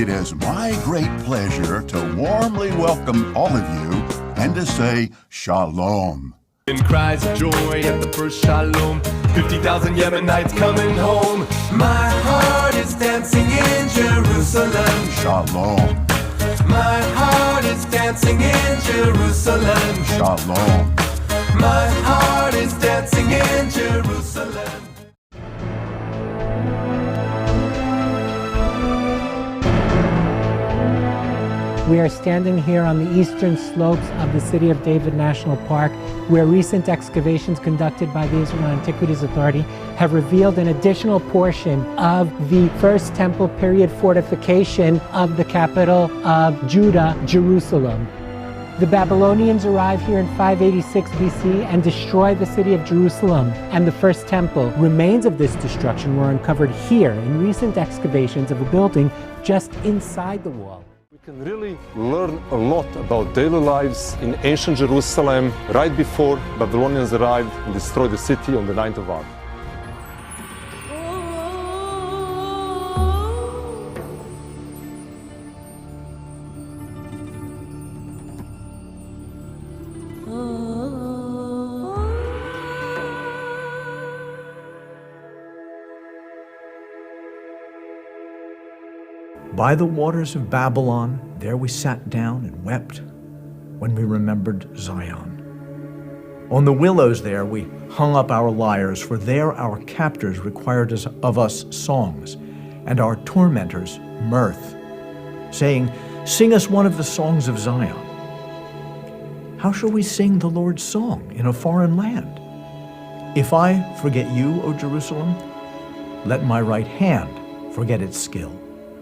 It is my great pleasure to warmly welcome all of you and to say Shalom. And cries of joy at the first Shalom. 50,000 Yemenites coming home. My heart is dancing in Jerusalem. Shalom. My heart is dancing in Jerusalem. Shalom. My heart is dancing in Jerusalem. We are standing here on the eastern slopes of the City of David National Park, where recent excavations conducted by the Israel Antiquities Authority have revealed an additional portion of the First Temple period fortification of the capital of Judah, Jerusalem. The Babylonians arrived here in 586 BC and destroyed the city of Jerusalem and the First Temple. Remains of this destruction were uncovered here in recent excavations of a building just inside the wall. We can really learn a lot about daily lives in ancient Jerusalem right before Babylonians arrived and destroyed the city on the 9th of Av. By the waters of Babylon, there we sat down and wept when we remembered Zion. On the willows there we hung up our lyres, for there our captors required of us songs, and our tormentors mirth, saying, "Sing us one of the songs of Zion." How shall we sing the Lord's song in a foreign land? If I forget you, O Jerusalem, let my right hand forget its skill.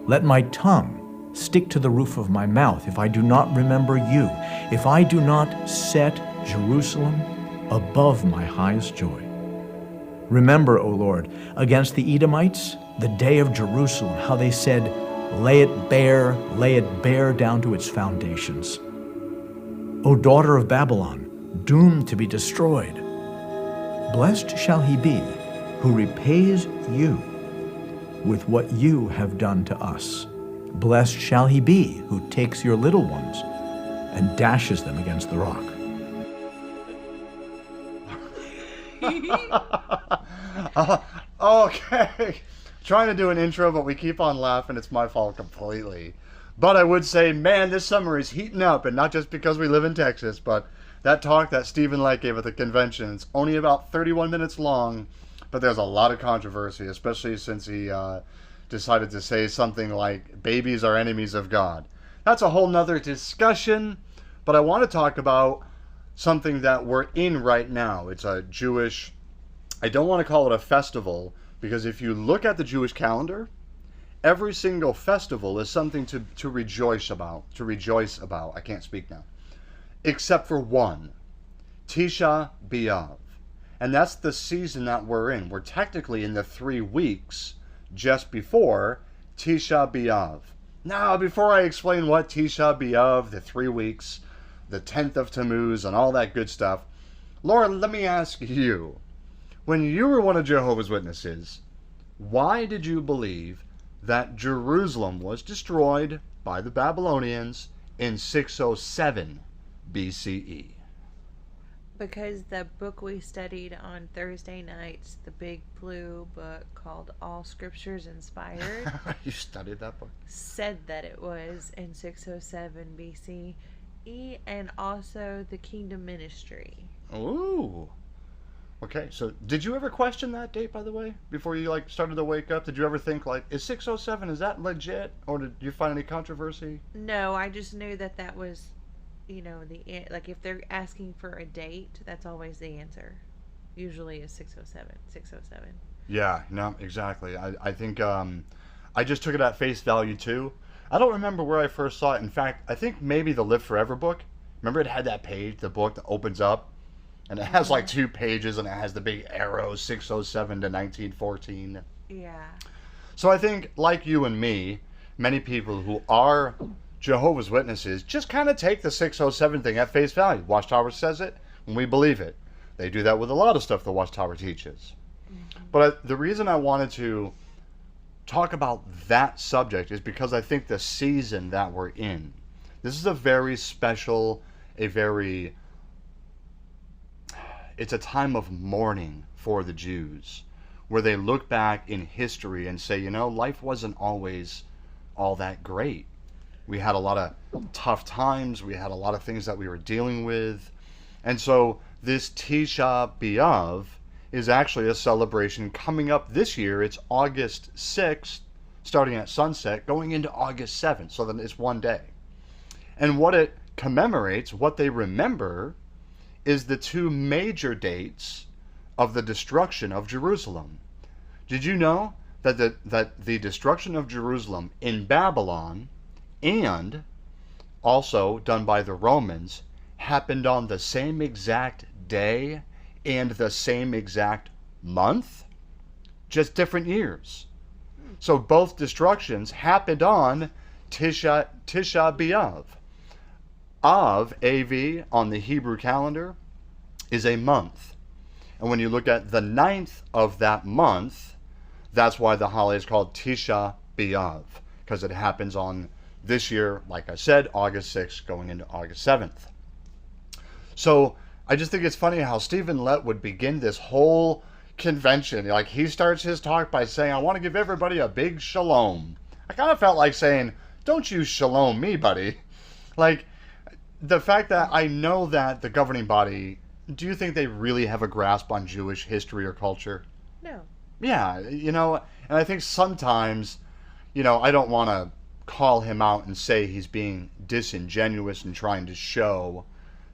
Let my tongue stick to the roof of my mouth if I do not remember you, if I do not set Jerusalem above my highest joy. Remember, O Lord, against the Edomites, the day of Jerusalem, how they said, lay it bare down to its foundations. O daughter of Babylon, doomed to be destroyed, blessed shall he be who repays you with what you have done to us. Blessed shall he be who takes your little ones and dashes them against the rock. Okay. Trying to do an intro, but we keep on laughing. It's my fault completely. But I would say, man, this summer is heating up, and not just because we live in Texas, but that talk that Stephen Light gave at the convention, it's only about 31 minutes long, but there's a lot of controversy, especially since he decided to say something like, babies are enemies of God. That's a whole nother discussion, but I want to talk about something that we're in right now. It's a Jewish, I don't want to call it a festival, because if you look at the Jewish calendar, every single festival is something to rejoice about, I can't speak now, except for one, Tisha B'Av. And that's the season that we're in. We're technically in the 3 weeks just before Tisha B'Av. Now, before I explain what Tisha B'Av, the 3 weeks, the 10th of Tammuz, and all that good stuff, Laura, let me ask you, when you were one of Jehovah's Witnesses, why did you believe that Jerusalem was destroyed by the Babylonians in 607 BCE? Because the book we studied on Thursday nights, the big blue book called All Scriptures Inspired, You studied that book? said that it was in 607 BCE, and also the Kingdom Ministry. Ooh. Okay, so did you ever question that date, by the way, before you started to wake up? Did you ever think is 607, is that legit? Or did you find any controversy? No, I just knew that was, if they're asking for a date, that's always the answer. Usually is 607. Yeah, no, exactly. I think I just took it at face value too. I don't remember where I first saw it. In fact, I think maybe the Live Forever book. Remember it had that page, the book that opens up, and it has 2 pages, and it has the big arrows, 607 to 1914. Yeah. So I think, like you and me, many people who are Jehovah's Witnesses just kind of take the 607 thing at face value. Watchtower says it, and we believe it. They do that with a lot of stuff the Watchtower teaches. Mm-hmm. But the reason I wanted to talk about that subject is because I think the season that we're in, this is a very special, it's a time of mourning for the Jews, where they look back in history and say, life wasn't always all that great. We had a lot of tough times. We had a lot of things that we were dealing with. And so this Tisha B'Av is actually a celebration coming up this year. It's August 6th, starting at sunset, going into August 7th. So then it's one day. And what it commemorates, what they remember, is the two major dates of the destruction of Jerusalem. Did you know that the destruction of Jerusalem in Babylon and also done by the Romans happened on the same exact day and the same exact month? Just different years. So both destructions happened on Tisha B'Av. Av, AV, on the Hebrew calendar, is a month. And when you look at the 9th of that month, that's why the holiday is called Tisha B'Av, because it happens on this year, like I said, August 6th, going into August 7th. So I just think it's funny how Stephen Lett would begin this whole convention. Like, he starts his talk by saying, I want to give everybody a big shalom. I kind of felt like saying, don't you shalom me, buddy. Like, the fact that I know that the governing body, do you think they really have a grasp on Jewish history or culture? No. Yeah, and I think sometimes, I don't want to call him out and say he's being disingenuous and trying to show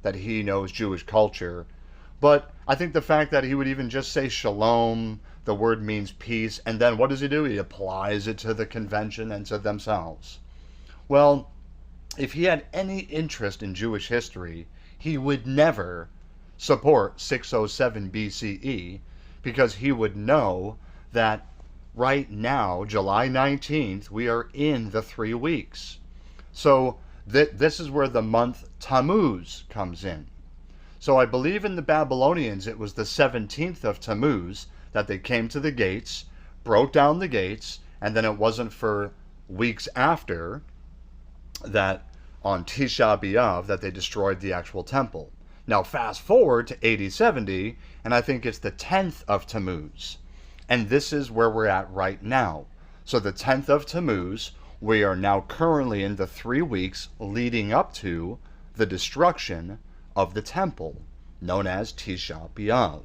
that he knows Jewish culture. But I think the fact that he would even just say shalom, the word means peace, and then what does he do? He applies it to the convention and to themselves. Well, if he had any interest in Jewish history, he would never support 607 BCE, because he would know that right now, July 19th, we are in the 3 weeks. So this is where the month Tammuz comes in. So I believe in the Babylonians, it was the 17th of Tammuz that they came to the gates, broke down the gates, and then it wasn't for weeks after that, on Tisha B'Av, that they destroyed the actual temple. Now fast forward to AD 70, and I think it's the 10th of Tammuz. And this is where we're at right now. So the 10th of Tammuz, we are now currently in the 3 weeks leading up to the destruction of the temple, known as Tisha B'Av.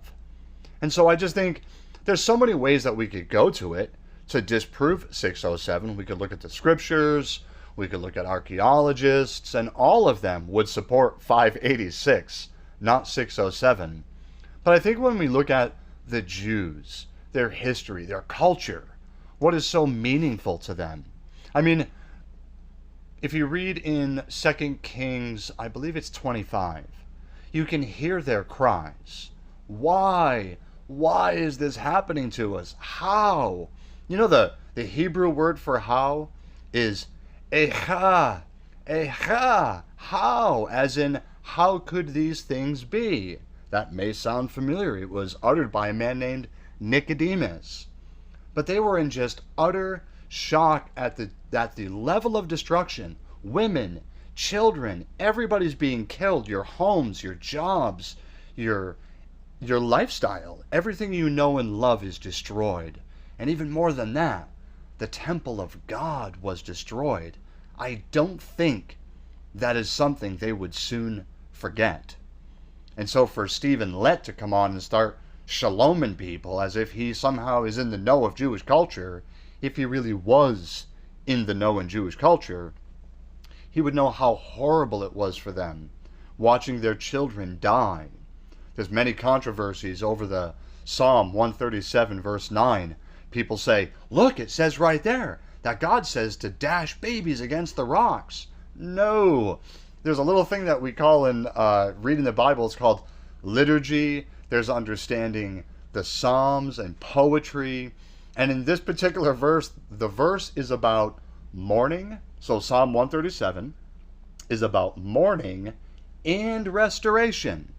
And so I just think there's so many ways that we could go to it to disprove 607. We could look at the scriptures, we could look at archaeologists, and all of them would support 586, not 607. But I think when we look at the Jews, their history, their culture, what is so meaningful to them? I mean, if you read in 2 Kings, I believe it's 25, you can hear their cries. Why? Why is this happening to us? How? You know, the Hebrew word for how is echa. Echa. How? As in, how could these things be? That may sound familiar. It was uttered by a man named Nicodemus. But they were in just utter shock at the level of destruction. Women, children, everybody's being killed. Your homes, your jobs, your lifestyle, everything you know and love is destroyed. And even more than that, the temple of God was destroyed. I don't think that is something they would soon forget. And so for Stephen Lett to come on and start shaloming people as if he somehow is in the know of Jewish culture, if he really was in the know in Jewish culture, he would know how horrible it was for them watching their children die. There's many controversies over the Psalm 137 verse 9. People say, look, it says right there that God says to dash babies against the rocks. No. There's a little thing that we call in reading the Bible, it's called liturgy. There's understanding the Psalms and poetry. And in this particular verse, the verse is about mourning. So Psalm 137 is about mourning and restoration.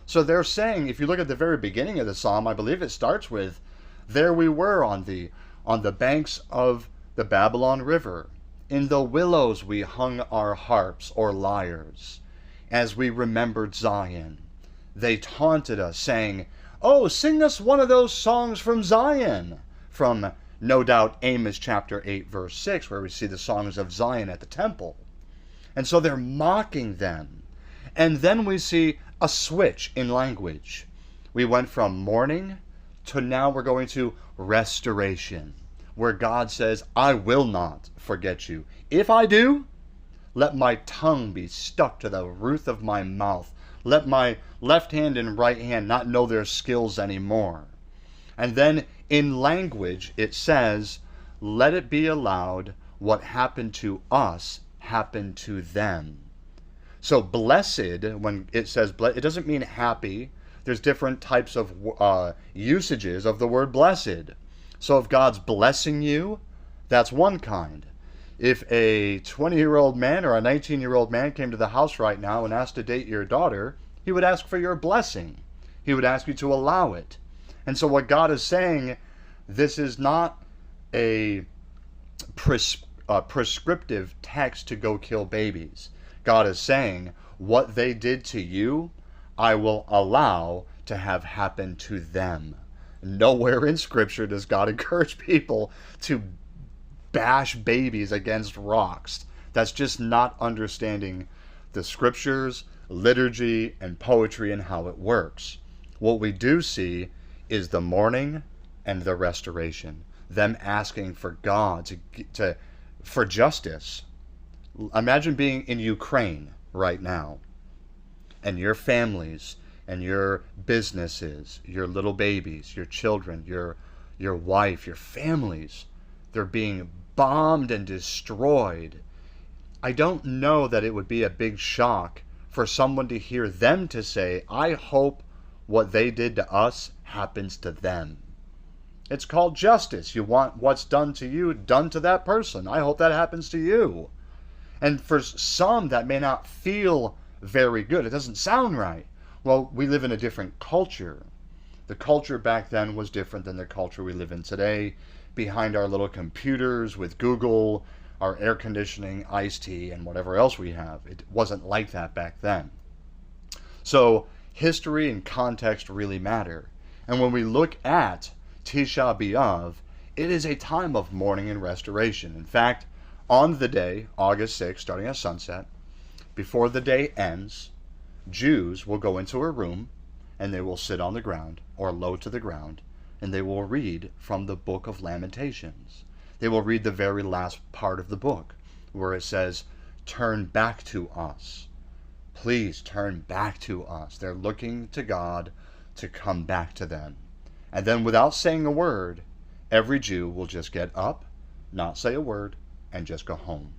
So they're saying, if you look at the very beginning of the Psalm, I believe it starts with, there we were on the On the banks of the Babylon River, in the willows we hung our harps or lyres, as we remembered Zion. They taunted us, saying, "Oh, sing us one of those songs from Zion," from, no doubt, Amos chapter 8, verse 6, where we see the songs of Zion at the temple. And so they're mocking them. And then we see a switch in language. We went from mourning to now we're going to restoration, where God says, "I will not forget you. If I do, let my tongue be stuck to the roof of my mouth. Let my left hand and right hand not know their skills anymore." And then in language it says, "Let it be allowed what happened to us happened to them." So blessed, when it says it doesn't mean happy. There's different types of usages of the word blessed. So if God's blessing you, that's one kind. If a 20-year-old man or a 19-year-old man came to the house right now and asked to date your daughter, he would ask for your blessing. He would ask you to allow it. And so what God is saying, this is not a prescriptive text to go kill babies. God is saying, what they did to you, I will allow to have happen to them. Nowhere in Scripture does God encourage people to bash babies against rocks. That's just not understanding the Scriptures, liturgy, and poetry and how it works. What we do see is the mourning and the restoration. Them asking for God for justice. Imagine being in Ukraine right now, and your families and your businesses, your little babies, your children, your wife, your families, they're being bombed and destroyed. I don't know that it would be a big shock for someone to hear them to say, "I hope what they did to us happens to them." It's called justice. You want what's done to you done to that person. I hope that happens to you. And for some, that may not feel very good. It doesn't sound right. Well, we live in a different culture. The culture back then was different than the culture we live in today. Behind our little computers with Google, our air conditioning, iced tea, and whatever else we have. It wasn't like that back then. So history and context really matter. And when we look at Tisha B'Av, it is a time of mourning and restoration. In fact, on the day, August 6th, starting at sunset, before the day ends, Jews will go into a room and they will sit on the ground or low to the ground and they will read from the book of Lamentations. They will read the very last part of the book where it says, "Turn back to us. Please turn back to us." They're looking to God to come back to them. And then without saying a word, every Jew will just get up, not say a word, and just go home.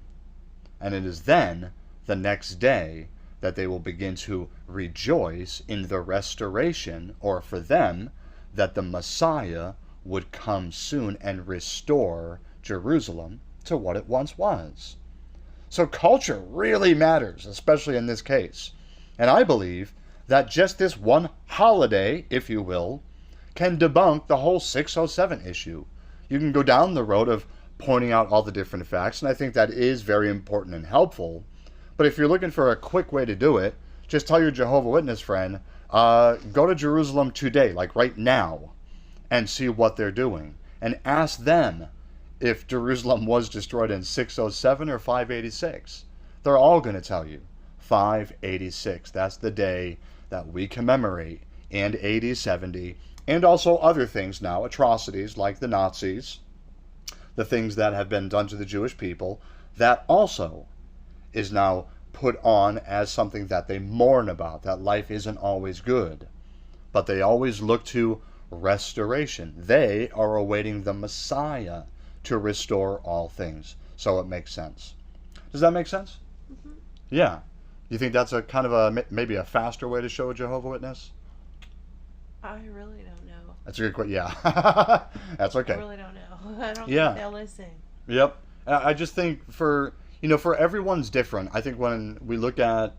And it is then, the next day, that they will begin to rejoice in the restoration, or for them, that the Messiah would come soon and restore Jerusalem to what it once was. So culture really matters, especially in this case. And I believe that just this one holiday, if you will, can debunk the whole 607 issue. You can go down the road of pointing out all the different facts, and I think that is very important and helpful. But if you're looking for a quick way to do it, just tell your Jehovah's Witness friend, go to Jerusalem today, like right now, and see what they're doing. And ask them if Jerusalem was destroyed in 607 or 586. They're all going to tell you 586. That's the day that we commemorate, and AD 70, and also other things now, atrocities like the Nazis, the things that have been done to the Jewish people, that also is now put on as something that they mourn about, that life isn't always good. But they always look to restoration. They are awaiting the Messiah to restore all things. So it makes sense. Does that make sense? Mm-hmm. Yeah. You think that's a kind of a maybe a faster way to show a Jehovah's Witness? I really don't know. That's a good question. Yeah. That's okay. I really don't know. I don't Yeah. think they'll listen. Yep. I just think for everyone's different. I think when we look at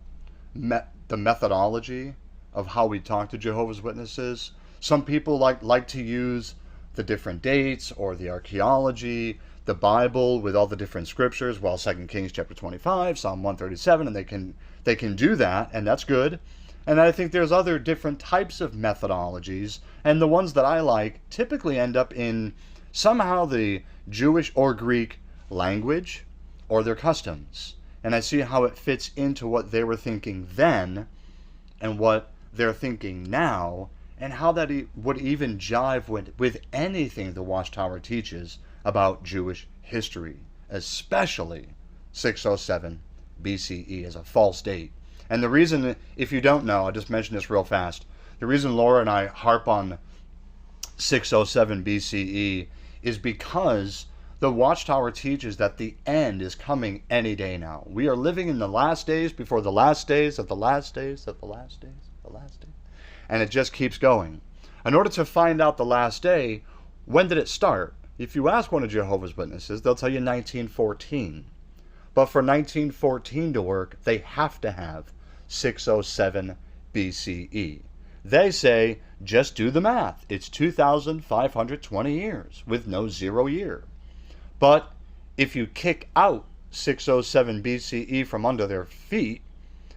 the methodology of how we talk to Jehovah's Witnesses, some people like to use the different dates or the archaeology, the Bible with all the different scriptures, well, 2 Kings chapter 25, Psalm 137, and they can do that, and that's good. And I think there's other different types of methodologies, and the ones that I like typically end up in somehow the Jewish or Greek language or their customs. And I see how it fits into what they were thinking then and what they're thinking now, and how that would even jive with anything the Watchtower teaches about Jewish history, especially 607 BCE as a false date. And the reason, if you don't know, I'll just mention this real fast. The reason Laura and I harp on 607 BCE is because the Watchtower teaches that the end is coming any day now. We are living in the last days before the last days of the last days of the last days of the last days. And it just keeps going. In order to find out the last day, when did it start? If you ask one of Jehovah's Witnesses, they'll tell you 1914. But for 1914 to work, they have to have 607 BCE. They say, just do the math. It's 2,520 years with no 0 year. But if you kick out 607 BCE from under their feet,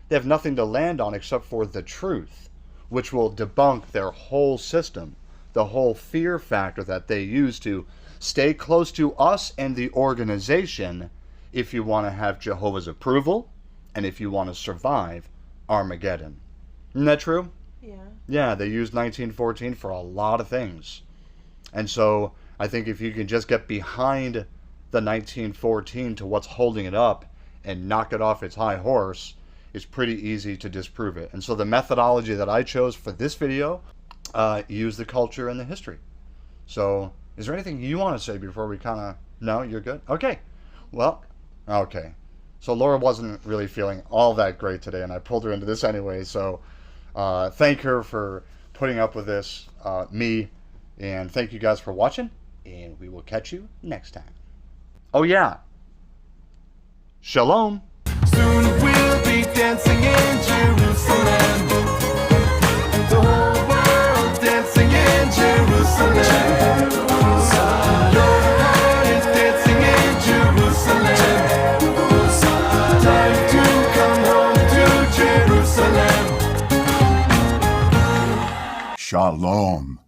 they have nothing to land on except for the truth, which will debunk their whole system, the whole fear factor that they use to stay close to us and the organization if you want to have Jehovah's approval and if you want to survive Armageddon. Isn't that true? Yeah. Yeah, they used 1914 for a lot of things. And so I think if you can just get behind the 1914 to what's holding it up and knock it off its high horse, it's pretty easy to disprove it. And so the methodology that I chose for this video used the culture and the history. So is there anything you want to say before we kind of... No, you're good? Okay. Well, okay. So Laura wasn't really feeling all that great today, and I pulled her into this anyway. So thank her for putting up with this, me, and thank you guys for watching, and we will catch you next time. Oh yeah. Shalom. Soon we'll be dancing in Jerusalem. The whole world dancing in Jerusalem. Your heart is dancing in Jerusalem. Time to come home to Jerusalem. Shalom.